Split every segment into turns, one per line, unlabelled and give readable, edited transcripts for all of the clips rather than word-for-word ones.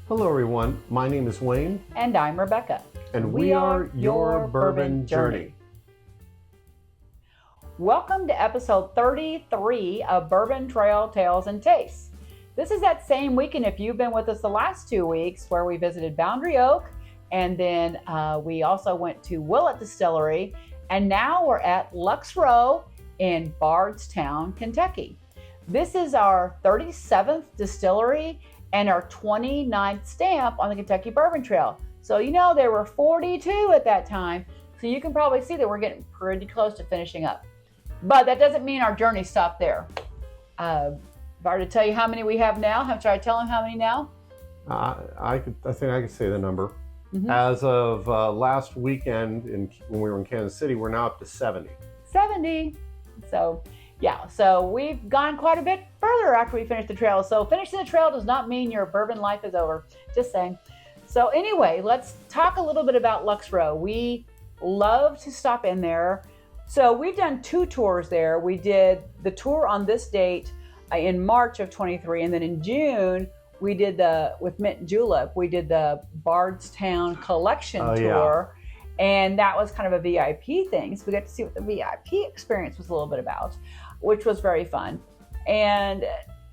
Hello everyone, my name is Wayne.
And I'm Rebecca.
And we are your Bourbon Journey.
Welcome to episode 33 of Bourbon Trail Tales and Tastes. This is that same weekend if you've been with us the last 2 weeks where we visited Boundary Oak, and then we also went to Willett Distillery, and now we're at Lux Row in Bardstown, Kentucky. This is our 37th distillery and our 29th stamp on the Kentucky Bourbon Trail. So you know there were 42 at that time, so you can probably see that we're getting pretty close to finishing up. But that doesn't mean our journey stopped there. If I were to tell you how many we have now, should I tell them how many now?
I think I could say the number.
Mm-hmm.
As of last weekend when we were in Kansas City, we're now up to 70.
70. So yeah, so we've gone quite a bit further after we finished the trail. So finishing the trail does not mean your bourbon life is over. Just saying. So anyway, let's talk a little bit about Lux Row. We love to stop in there. So we've done 2 tours there. We did the tour on this date in March of 23, and then in June we did with Mint Julep. We did the Bardstown collection tour.
Yeah.
And that was kind of a VIP thing. So we got to see what the VIP experience was a little bit about, which was very fun. And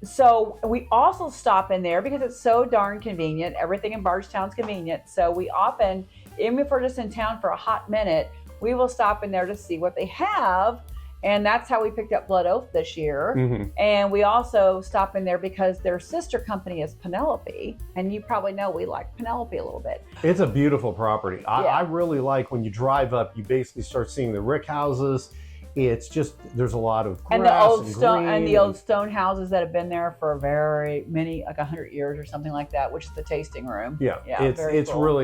so we also stop in there because it's so darn convenient. Everything in Bardstown's convenient. So we often, even if we're just in town for a hot minute, we will stop in there to see what they have. And that's how we picked up Blood Oath this year. Mm-hmm. And we also stop in there because their sister company is Penelope. And you probably know we like Penelope a little bit.
It's a beautiful property. I really like when you drive up, you basically start seeing the rick houses. It's just, there's a lot of grass
and the old stone houses that have been there for very many, like 100 years or something like that, which is the tasting room.
Yeah, it's cool.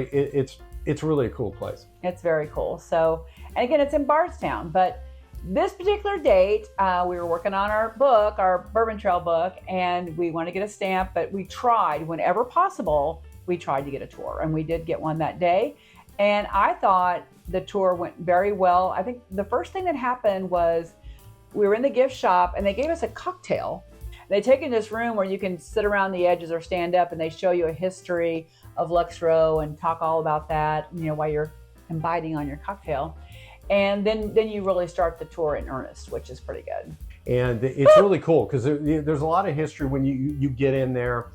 It's really a cool place.
It's very cool. So, and again, it's in Bardstown, but this particular date, we were working on our book, our Bourbon Trail book, and we wanted to get a stamp, but we tried, whenever possible, we tried to get a tour, and we did get one that day. And I thought the tour went very well. I think the first thing that happened was we were in the gift shop, and they gave us a cocktail. They take you in this room where you can sit around the edges or stand up, and they show you a history of Lux Row and talk all about that, while you're imbibing on your cocktail. And then you really start the tour in earnest, which is pretty good. And
it's really cool because there's a lot of history when you get in there.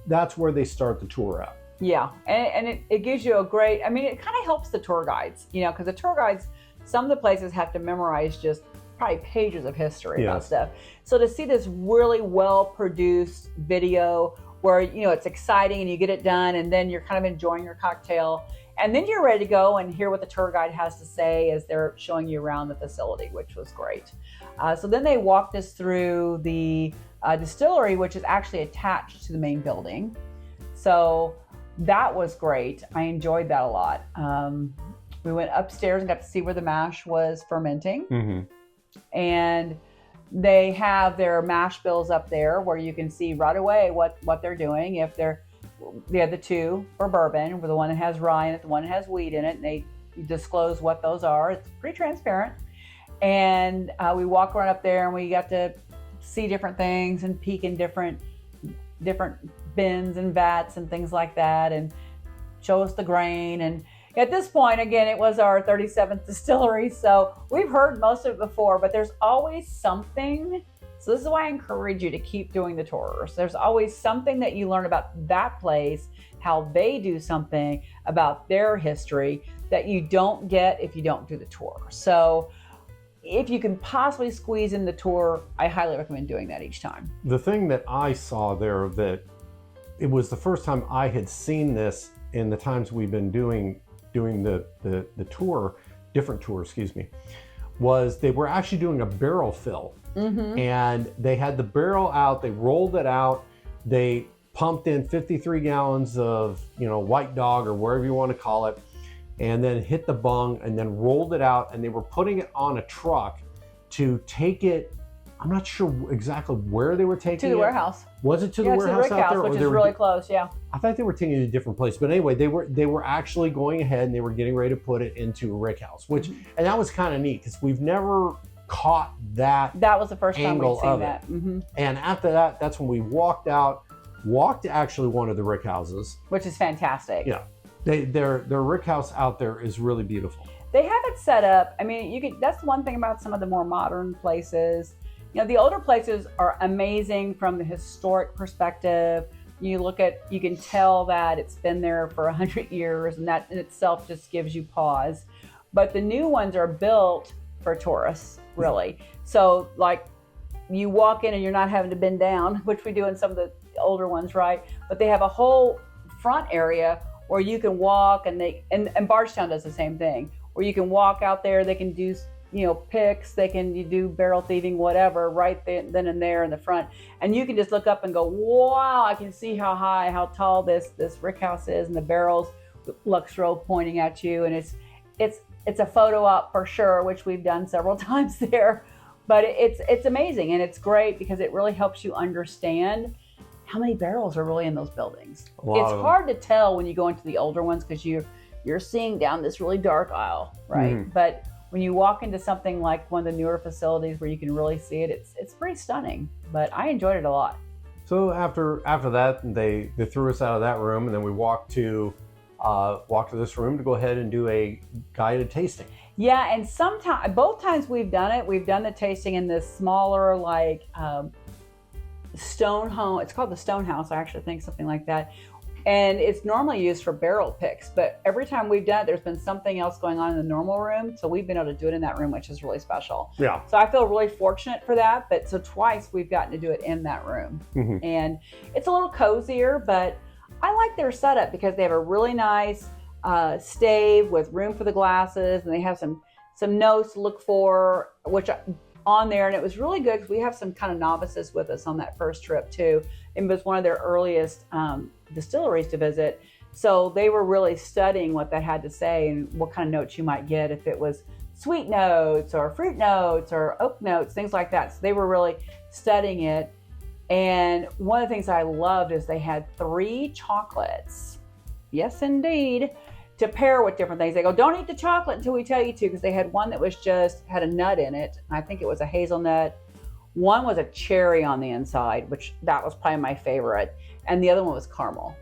That's where they start the tour out.
Yeah, and it gives you it kind of helps the tour guides, because the tour guides, some of the places have to memorize just probably pages of history about stuff. So to see this really well-produced video where, it's exciting and you get it done and then you're kind of enjoying your cocktail, and then you're ready to go and hear what the tour guide has to say as they're showing you around the facility, which was great. So then they walked us through the distillery, which is actually attached to the main building. So that was great. I enjoyed that a lot. We went upstairs and got to see where the mash was fermenting. Mm-hmm. And they have their mash bills up there where you can see right away what they're doing. If the other 2 for bourbon, the one that has rye in it, the one that has wheat in it, and they disclose what those are. It's pretty transparent. And we walk around up there and we got to see different things and peek in different bins and vats and things like that, and show us the grain. And at this point, again, it was our 37th distillery, so we've heard most of it before, but there's always something. So this is why I encourage you to keep doing the tours. There's always something that you learn about that place, how they do something about their history that you don't get if you don't do the tour. So if you can possibly squeeze in the tour, I highly recommend doing that each time.
The thing that I saw there, that it was the first time I had seen this in the times we've been doing the tour, different tour, was they were actually doing a barrel fill. Mm-hmm. And they had the barrel out, they rolled it out, they pumped in 53 gallons of, White Dog or wherever you want to call it, and then hit the bung and then rolled it out, and they were putting it on a truck to take it. I'm not sure exactly where they were taking it.
To the warehouse.
Was it to the warehouse
to the
out there?
Which is really close, yeah.
I thought they were taking it to a different place. But anyway, they were actually going ahead and they were getting ready to put it into a rick house, which, and that was kind of neat because we've never caught that.
That was the first time we've seen
of
that.
Mm-hmm. And after that, that's when we walked out. walked to actually one of the rick houses.
Which is fantastic.
Yeah. Their rick house out there is really beautiful.
They have it set up. I mean, you could. That's one thing about some of the more modern places. You know, the older places are amazing from the historic perspective. You can tell that it's been there for 100 years, and that in itself just gives you pause. But the new ones are built for tourists, really. So, like, you walk in and you're not having to bend down, which we do in some of the older ones, right? But they have a whole front area where you can walk, and Bardstown does the same thing, where you can walk out there. They can do, picks, you do barrel thieving, whatever, right then and there in the front. And you can just look up and go, wow, I can see how tall this rick house is, and the barrels with Lux Row pointing at you. And it's a photo op for sure, which we've done several times there. But it's amazing, and it's great because it really helps you understand how many barrels are really in those buildings. It's hard to tell when you go into the older ones because you're seeing down this really dark aisle, right? Mm-hmm. But when you walk into something like one of the newer facilities where you can really see it, it's pretty stunning. But I enjoyed it a lot.
So after that, they threw us out of that room, and then we walked to this room to go ahead and do a guided tasting.
Yeah, and both times we've done it. We've done the tasting in this smaller, like stone home. It's called the Stone House, I actually think, something like that. And it's normally used for barrel picks, but every time we've done it, there's been something else going on in the normal room. So we've been able to do it in that room, which is really special.
Yeah.
So I feel really fortunate for that. But so twice we've gotten to do it in that room. Mm-hmm. And it's a little cozier, but I like their setup because they have a really nice stave with room for the glasses, and they have some notes to look for, on there, and it was really good because we have some kind of novices with us on that first trip too. It was one of their earliest distilleries to visit, so they were really studying what that had to say and what kind of notes you might get, if it was sweet notes or fruit notes or oak notes, things like that. So they were really studying it. And one of the things I loved is they had 3 chocolates, yes indeed, to pair with different things. They go, don't eat the chocolate until we tell you to, because they had one that was had a nut in it. I think it was a hazelnut. One was a cherry on the inside, which that was probably my favorite. And the other one was caramel,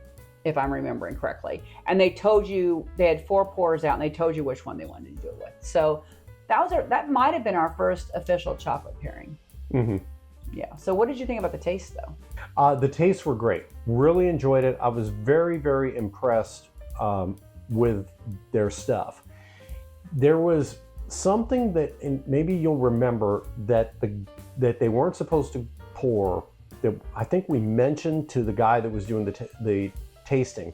if I'm remembering correctly. And they told you, they had 4 pours out, and they told you which one they wanted to do it with. So that might have been our first official chocolate pairing. Mm-hmm. Yeah. So what did you think about the taste, though?
The tastes were great. Really enjoyed it. I was very, very impressed with their stuff. There was something that, and maybe you'll remember, that they weren't supposed to pour. That I think we mentioned to the guy that was doing the tasting,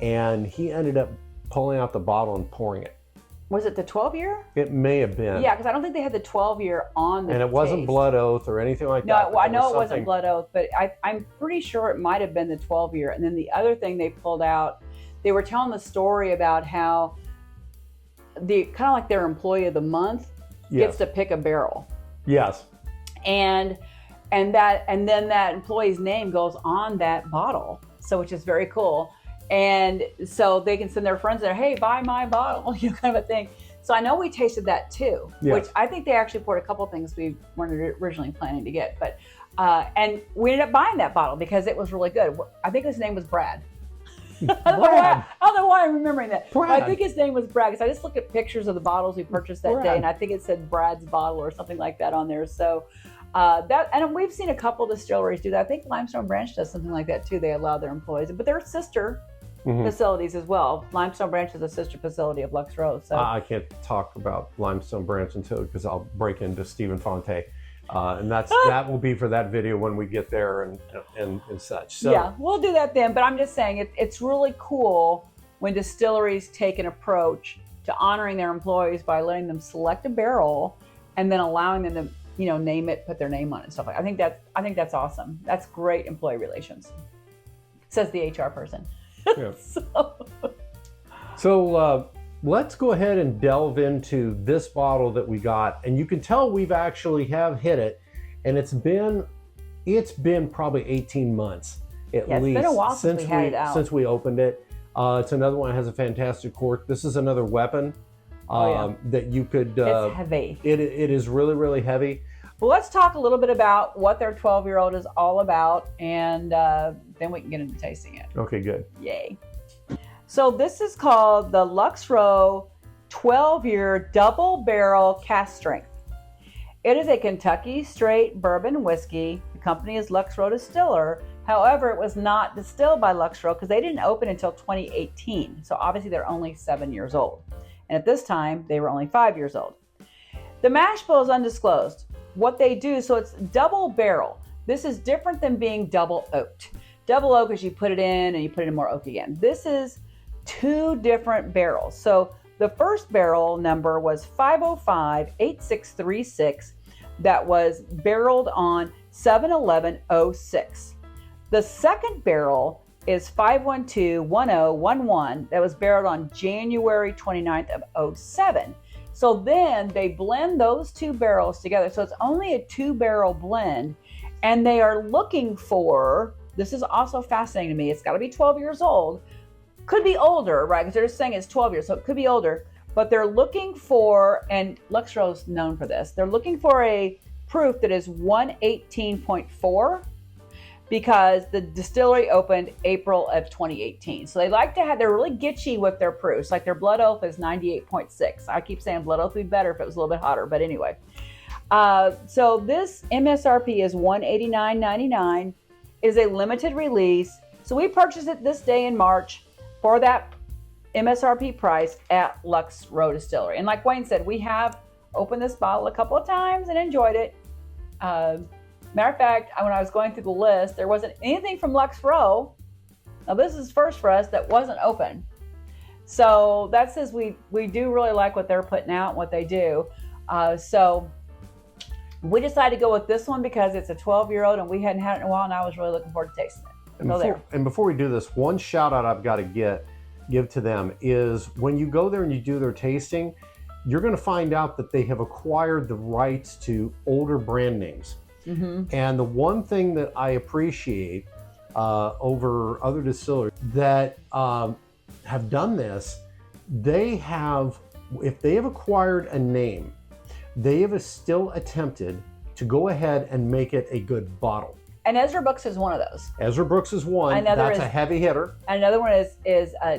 and he ended up pulling out the bottle and pouring it.
Was it the 12-year?
It may have been.
Yeah, because I don't think they had the 12-year on the
And it wasn't Blood Oath or anything like that.
No, I know it wasn't Blood Oath, but I'm pretty sure it might have been the 12-year. And then the other thing they pulled out, they were telling the story about how kind of like their employee of the month gets to pick a barrel.
Yes.
And then that employee's name goes on that bottle, so which is very cool. And so they can send their friends there, hey, buy my bottle, kind of a thing. So I know we tasted that too, which I think they actually poured a couple things we weren't originally planning to get. But and we ended up buying that bottle because it was really good. I think his name was Brad. I don't know why I'm remembering that. I think his name was Brad, because I just looked at pictures of the bottles we purchased that day, and I think it said Brad's bottle or something like that on there. So and we've seen a couple distilleries do that. I think Limestone Branch does something like that too. They allow their employees, but they're sister facilities as well. Limestone Branch is a sister facility of Lux Row. So
I can't talk about Limestone Branch because I'll break into Stephen Fonte. And that will be for that video when we get there and such. So
yeah, we'll do that then. But I'm just saying it's really cool when distilleries take an approach to honoring their employees by letting them select a barrel and then allowing them to name it, put their name on it, and stuff like that. I think that's awesome. That's great employee relations, says the HR person. Yeah.
So let's go ahead and delve into this bottle that we got, and you can tell we've actually have hit it, and it's been probably 18 months at least.
It's been a while since we had it out.
Since we opened it. It's another one that has a fantastic cork. This is another weapon that you could.
It's heavy.
It is really, really heavy.
Well, let's talk a little bit about what their 12-year-old is all about, and then we can get into tasting it.
Okay, good.
Yay. So this is called the Lux Row 12-year double barrel cask strength. It is a Kentucky straight bourbon whiskey. The company is Lux Row Distillery. However, it was not distilled by Lux Row because they didn't open until 2018. So obviously they're only 7 years old. And at this time, they were only 5 years old. The mash bill is undisclosed. What they do, so it's double barrel. This is different than being double oaked. Double oak is you put it in and you put it in more oak again. This is 2 different barrels. So the first barrel number was 505-8636 that was barreled on 7/11/06. The second barrel is 512-1011 that was barreled on January 29th of 07. So then they blend those 2 barrels together. So it's only a 2-barrel blend, and they are looking for, this is also fascinating to me, it's got to be 12 years old. Could be older, right? Because they're just saying it's 12 years, so it could be older. But they're looking for, and Lux Row's known for this, they're looking for a proof that is 118.4 because the distillery opened April of 2018. So they like to have, they're really gitchy with their proofs. Like their blood oath is 98.6. I keep saying blood oath would be better if it was a little bit hotter, but anyway. So this MSRP is $189.99. It is a limited release. So we purchased it this day in March for that MSRP price at Lux Row Distillery. And like Wayne said, we have opened this bottle a couple of times and enjoyed it. Matter of fact, when I was going through the list, there wasn't anything from Lux Row. Now this is first for us that wasn't open. So that says we do really like what they're putting out and what they do. So we decided to go with this one because it's a 12-year-old and we hadn't had it in a while, and I was really looking forward to tasting it.
And before we do this, one shout out I've got to give to them is when you go there and you do their tasting, you're going to find out that they have acquired the rights to older brand names. Mm-hmm. And the one thing that I appreciate over other distilleries that have done this, they have, if they have acquired a name, they have still attempted to go ahead and make it a good bottle.
And Ezra Brooks is one of those.
Ezra Brooks is one. That's a heavy hitter.
Another one is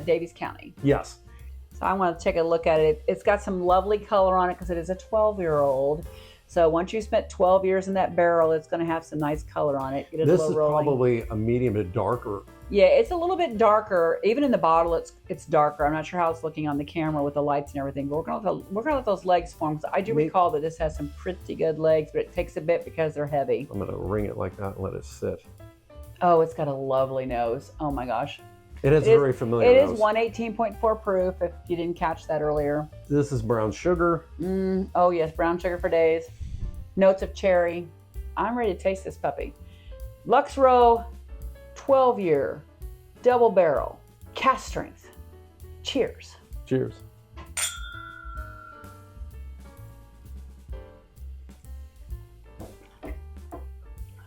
Davies County.
Yes.
So I want to take a look at it. It's got some lovely color on it because it is a 12-year-old. So once you spent 12 years in that barrel, it's going to have some nice color on it.
This is probably a medium to darker.
Yeah, it's a little bit darker. Even in the bottle, it's darker. I'm not sure how it's looking on the camera with the lights and everything. But we're going to let those legs form. So I do recall that this has some pretty good legs, but it takes a bit because they're heavy.
I'm going to ring it like that and let it sit.
Oh, it's got a lovely nose. Oh my gosh.
It has a very familiar nose.
It is 118.4 proof, if you didn't catch that earlier.
This is brown sugar.
Oh yes, brown sugar for days. Notes of cherry. I'm ready to taste this puppy. Lux Row 12-year double barrel cask strength. Cheers.
Cheers.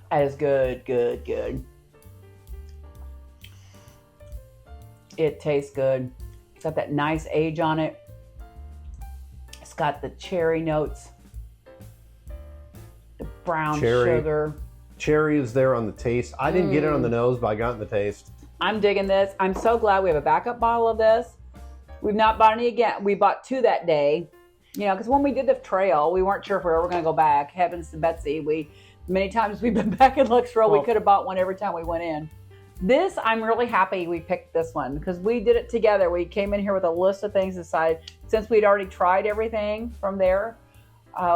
That is good, good, good. It tastes good. It's got that nice age on it. It's got the cherry notes. The brown sugar.
Cherry is there on the taste. I didn't get it on the nose, but I got it in the taste.
I'm digging this. I'm so glad we have a backup bottle of this. We've not bought any again. We bought 2 that day. You know, because when we did the trail, we weren't sure if we were ever going to go back. Heavens to Betsy. Many times we've been back in Lux Row. We could have bought one every time we went in. This, I'm really happy we picked this one because we did it together. We came in here with a list of things aside. Since we'd already tried everything from there,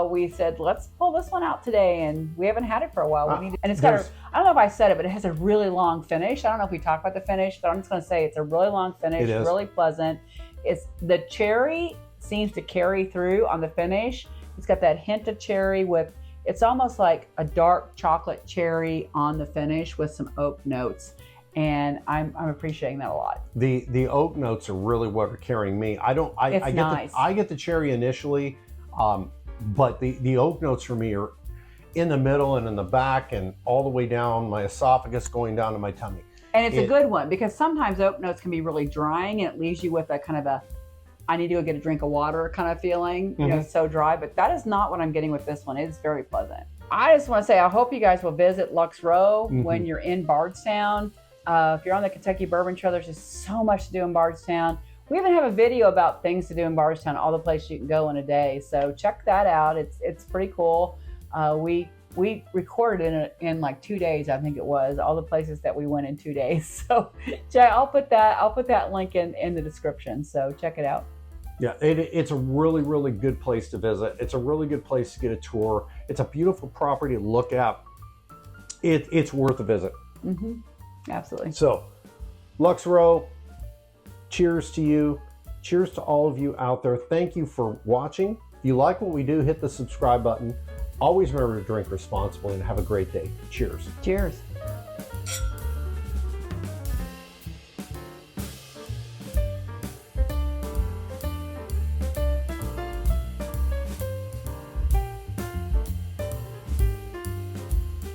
we said, let's pull this one out today, and we haven't had it for a while. And it's got I don't know if I said it, but it has a really long finish. I don't know if we talked about the finish, but I'm just going to say it's a really long finish, really pleasant. It's the cherry seems to carry through on the finish. It's got that hint of cherry with, it's almost like a dark chocolate cherry on the finish with some oak notes. And I'm appreciating that a lot.
The oak notes are really what are carrying me. I get the cherry initially, but the oak notes for me are in the middle and in the back and all the way down my esophagus going down to my tummy.
And it's a good one because sometimes oak notes can be really drying and it leaves you with a kind of a, I need to go get a drink of water kind of feeling. You know, it's so dry, but that is not what I'm getting with this one. It's very pleasant. I just want to say, I hope you guys will visit Lux Row when you're in Bardstown. If you're on the Kentucky Bourbon Trail, there's just so much to do in Bardstown. We even have a video about things to do in Bardstown, all the places you can go in a day. So check that out. It's pretty cool. We recorded in like 2 days, I think it was, all the places that we went in 2 days. So I'll put that link in the description. So check it out.
Yeah, it's a really, really good place to visit. It's a really good place to get a tour. It's a beautiful property to look at. It's worth a visit.
Absolutely.
So, Lux Row, cheers to you. Cheers to all of you out there. Thank you for watching. If you like what we do, hit the subscribe button. Always remember to drink responsibly and have a great day. Cheers.
Cheers.